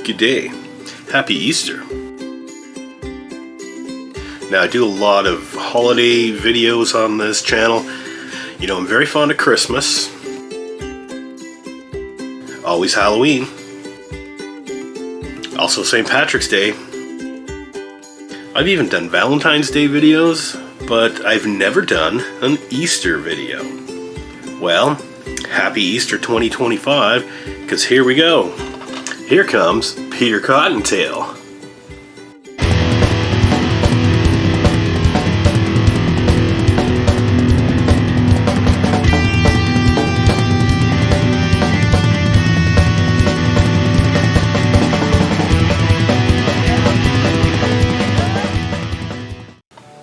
Good day. Happy Easter. Now, I do a lot of holiday videos on this channel. You know, I'm very fond of Christmas. Always Halloween. Also St. Patrick's Day. I've even done Valentine's Day videos, but I've never done an Easter video. Well, happy Easter 2025, because here we go. Here comes Peter Cottontail.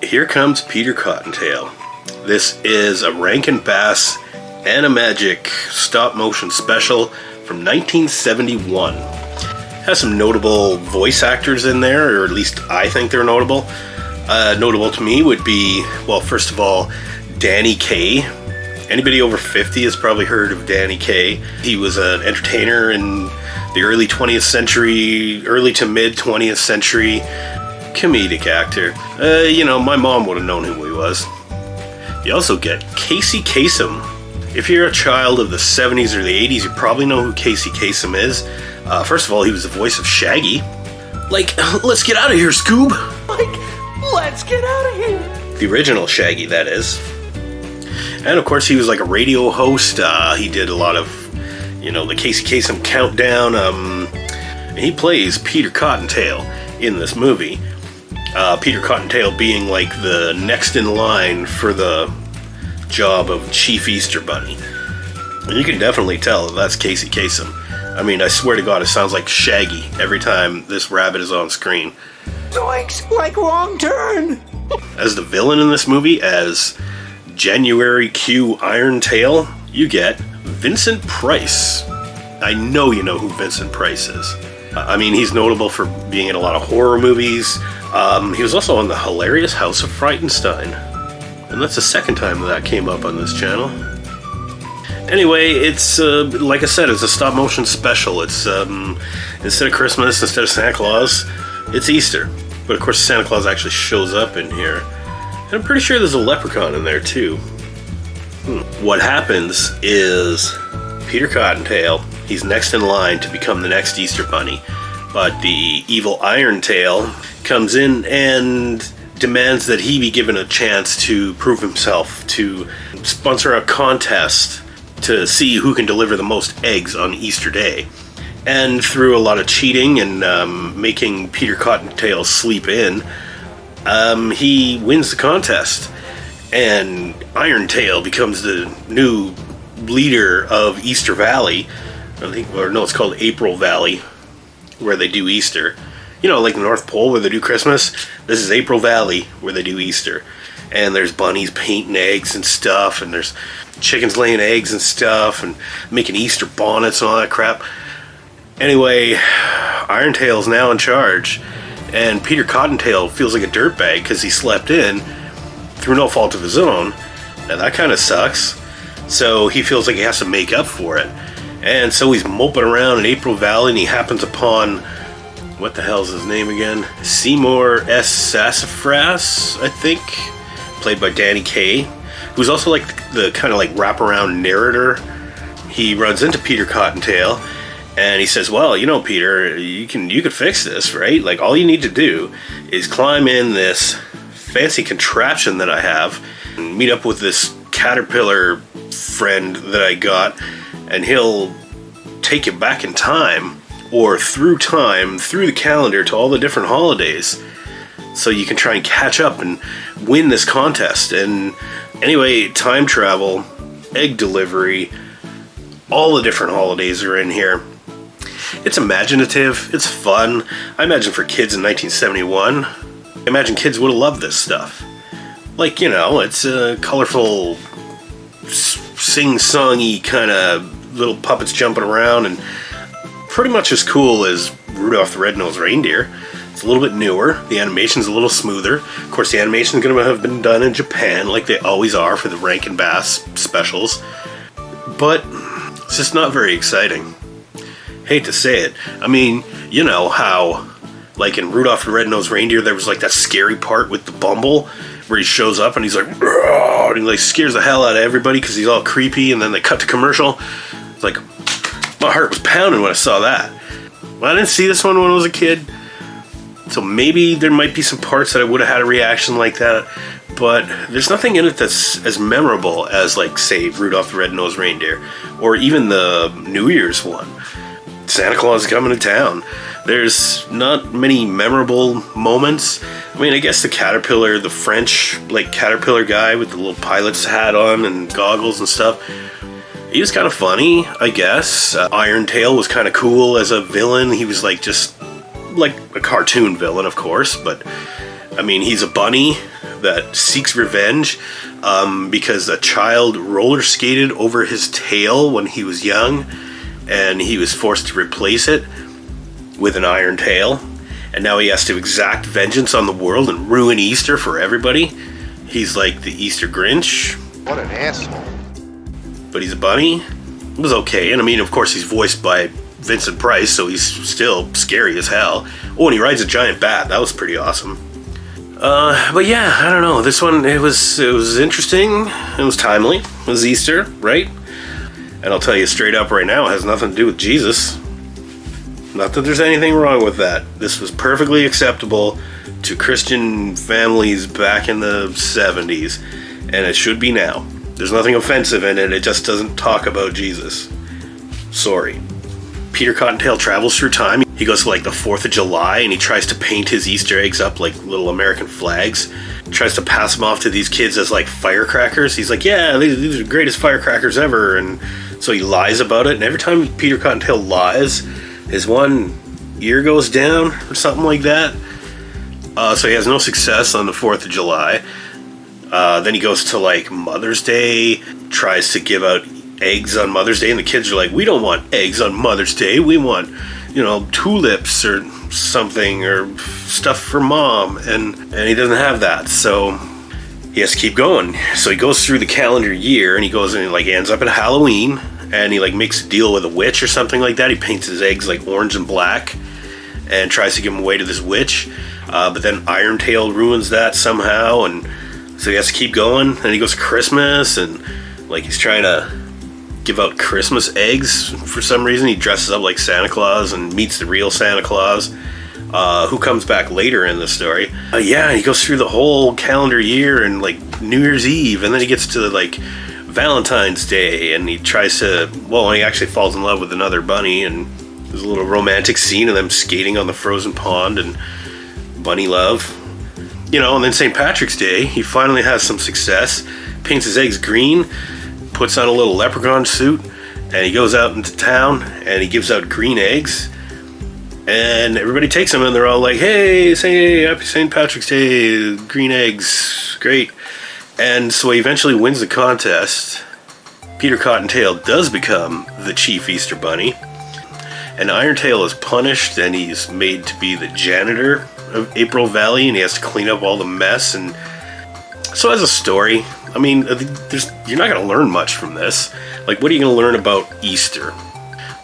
Here comes Peter Cottontail. This is a Rankin Bass Animagic stop-motion special from 1971. Has some notable voice actors in there, or at least I think they're notable. Notable to me would be, well, first of all, Danny Kaye. Anybody over 50 has probably heard of Danny Kaye. He was an entertainer in the early 20th century, early to mid 20th century. Comedic actor. You know, my mom would have known who he was. You also get Casey Kasem. If you're a child of the 70s or the 80s, you probably know who Casey Kasem is. First of all, he was the voice of Shaggy. Like, let's get out of here, Scoob! Like, let's get out of here! The original Shaggy, that is. And of course, he was like a radio host. He did a lot of, you know, the Casey Kasem countdown. He plays Peter Cottontail in this movie. Peter Cottontail being like the next in line for the job of Chief Easter Bunny. And you can definitely tell that's Casey Kasem. I mean, I swear to God, it sounds like Shaggy every time this rabbit is on screen. Zoinks! Like wrong turn! As the villain in this movie, as January Q Irontail, you get Vincent Price. I know you know who Vincent Price is. I mean, he's notable for being in a lot of horror movies. He was also on the hilarious House of Frightenstein. And that's the second time that came up on this channel. Anyway, it's, like I said, it's a stop-motion special. It's, instead of Christmas, instead of Santa Claus, it's Easter. But of course, Santa Claus actually shows up in here. And I'm pretty sure there's a leprechaun in there, too. What happens is Peter Cottontail, he's next in line to become the next Easter Bunny. But the evil Irontail comes in and demands that he be given a chance to prove himself, to sponsor a contest to see who can deliver the most eggs on Easter Day. And through a lot of cheating and making Peter Cottontail sleep in, he wins the contest. And Irontail becomes the new leader of Easter Valley. I think, or no, it's called April Valley, where they do Easter. You know, like the North Pole where they do Christmas. This is April Valley where they do Easter. And there's bunnies painting eggs and stuff, and there's chickens laying eggs and stuff, and making Easter bonnets and all that crap. Anyway, Irontail's now in charge, and Peter Cottontail feels like a dirtbag because he slept in through no fault of his own. Now that kind of sucks. So he feels like he has to make up for it. And so he's moping around in April Valley, and he happens upon, what the hell's his name again? Seymour S. Sassafras, I think, played by Danny Kaye, who's also like the kind of like wraparound narrator. He runs into Peter Cottontail, and he says, well, you know, Peter, you could fix this, right? Like, all you need to do is climb in this fancy contraption that I have, and meet up with this caterpillar friend that I got, and he'll take you back in time, or through time, through the calendar to all the different holidays, so you can try and catch up and win this contest. And anyway, time travel, egg delivery, all the different holidays are in here. It's imaginative, it's fun. I imagine for kids in 1971, I imagine kids would have loved this stuff. Like, you know, it's a colorful, sing-songy kind of little puppets jumping around, and pretty much as cool as Rudolph the Red-Nosed Reindeer. It's a little bit newer. The animation's a little smoother. Of course, the animation's going to have been done in Japan, like they always are for the Rankin Bass specials. But it's just not very exciting. Hate to say it. I mean, you know how, like in Rudolph the Red-Nosed Reindeer, there was like that scary part with the Bumble where he shows up and he's like, "Roar," and he like scares the hell out of everybody because he's all creepy, and then they cut to commercial. It's like, my heart was pounding when I saw that. Well, I didn't see this one when I was a kid, so maybe there might be some parts that I would have had a reaction like that, but there's nothing in it that's as memorable as, like, say, Rudolph the Red-Nosed Reindeer, or even the New Year's one. Santa Claus is coming to town. There's not many memorable moments. I mean, I guess the caterpillar, the French, like, caterpillar guy with the little pilot's hat on and goggles and stuff, he was kind of funny, I guess. Iron Tail was kind of cool as a villain. He was like just like a cartoon villain, of course, but I mean, he's a bunny that seeks revenge because a child roller skated over his tail when he was young, and he was forced to replace it with an iron tail, and now he has to exact vengeance on the world and ruin Easter for everybody. He's like the Easter Grinch. What an asshole. But he's a bunny. It was okay. And I mean, of course, he's voiced by Vincent Price, so he's still scary as hell. Oh, and he rides a giant bat. That was pretty awesome. But yeah, I don't know. This one, it was interesting. It was timely. It was Easter, right? And I'll tell you straight up right now, it has nothing to do with Jesus. Not that there's anything wrong with that. This was perfectly acceptable to Christian families back in the 70s. And it should be now. There's nothing offensive in it. It just doesn't talk about Jesus. Sorry. Peter Cottontail travels through time. He goes to like the 4th of July and he tries to paint his Easter eggs up like little American flags. He tries to pass them off to these kids as like firecrackers. He's like, yeah, these are the greatest firecrackers ever. And so he lies about it. And every time Peter Cottontail lies, his one ear goes down or something like that. So he has no success on the 4th of July. Then he goes to like Mother's Day, tries to give out eggs on Mother's Day, and the kids are like, we don't want eggs on Mother's Day, we want, tulips or something, or stuff for Mom, and he doesn't have that, so he has to keep going. So he goes through the calendar year, and he goes and like ends up at Halloween, and he like makes a deal with a witch or something like that. He paints his eggs like orange and black, and tries to give them away to this witch, but then Iron Tail ruins that somehow, and so he has to keep going. Then he goes to Christmas, and like he's trying to give out Christmas eggs for some reason. He dresses up like Santa Claus and meets the real Santa Claus, who comes back later in the story. He goes through the whole calendar year and like New Year's Eve, and then he gets to like Valentine's Day, and he tries to, he actually falls in love with another bunny, and there's a little romantic scene of them skating on the frozen pond and bunny love. And then St. Patrick's Day, he finally has some success, paints his eggs green, puts on a little leprechaun suit, and he goes out into town, and he gives out green eggs, and everybody takes them, and they're all like, hey, happy St. Patrick's Day, green eggs, great. And so he eventually wins the contest. Peter Cottontail does become the chief Easter Bunny, and Iron Tail is punished, and he's made to be the janitor of April Valley, and he has to clean up all the mess. And so as a story, I mean, you're not going to learn much from this. Like, what are you going to learn about Easter?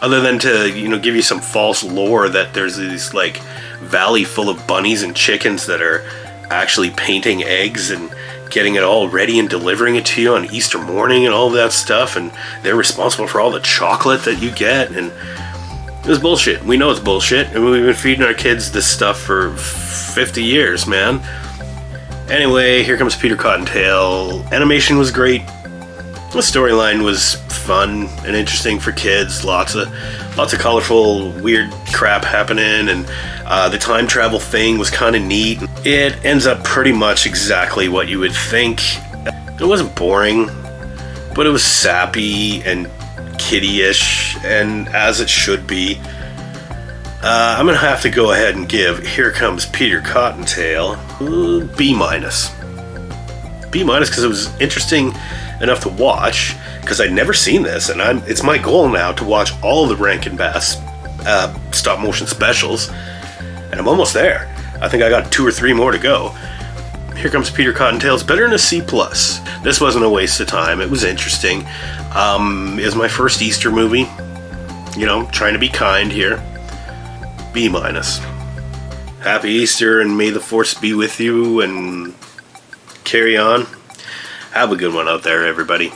Other than to, give you some false lore that there's this, like, valley full of bunnies and chickens that are actually painting eggs and getting it all ready and delivering it to you on Easter morning and all of that stuff, and they're responsible for all the chocolate that you get, and it was bullshit. We know it's bullshit, and we've been feeding our kids this stuff for 50 years, man. Anyway, here comes Peter Cottontail. Animation was great. The storyline was fun and interesting for kids. Lots of colorful, weird crap happening, and the time travel thing was kind of neat. It ends up pretty much exactly what you would think. It wasn't boring, but it was sappy and kiddie-ish, and as it should be. I'm gonna have to go ahead and give Here Comes Peter Cottontail B-. B- because it was interesting enough to watch, because I'd never seen this, and it's my goal now to watch all the Rankin Bass stop motion specials, and I'm almost there. I think I got 2 or 3 more to go. Here Comes Peter Cottontail is better than a C+. This wasn't a waste of time. It was interesting. It was my first Easter movie. trying to be kind here. B-. Happy Easter, and may the force be with you, and carry on. Have a good one out there, everybody.